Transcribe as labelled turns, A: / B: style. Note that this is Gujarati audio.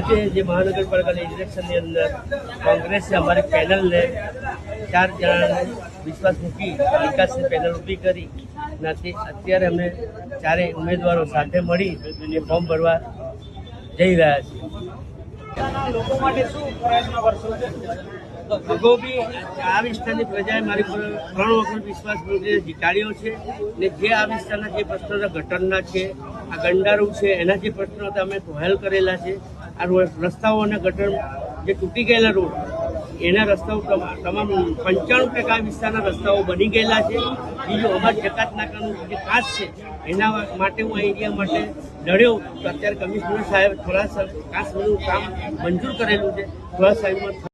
A: આજે જે મહાનગરપાલિકાના ઇલેક્શનની અંદર કોંગ્રેસે અમારી પેનલને 4 જણાને વિશ્વાસ મૂકી વિકાસની પેનલ ઊભી કરી નાથી અત્યારે અમે 4 ઉમેદવારો સાથે મળી અને ફોર્મ ભરવા જઈ રહ્યા છીએ।
B: લોકો માટે શું પ્રયત્ન કરશો?
A: અગાઉ બી આ વિસ્તારની પ્રજાએ મારી પર 3 વખત વિશ્વાસ મૂકીને જીતાડ્યો છે ને જે આ વિસ્તારના જે પ્રશ્નો ગટરના છે, આ ગંડારું છે, એના જે પ્રશ્નો હતા અમે હલ કરેલા છે। આ રસ્તાઓ અને ગટર જે તૂટી ગયેલા રોડ એના રસ્તાઓ તમામ 95% વિસ્તારના રસ્તાઓ બની ગયેલા છે। બીજું અમારા જકાત નાકાનું જે કાચ છે એના માટે હું આ એરિયા માટે લડ્યો તો અત્યારે કમિશનર સાહેબ થોડા કાચનું કામ મંજૂર કરેલું છે, થોડા સાહેબમાં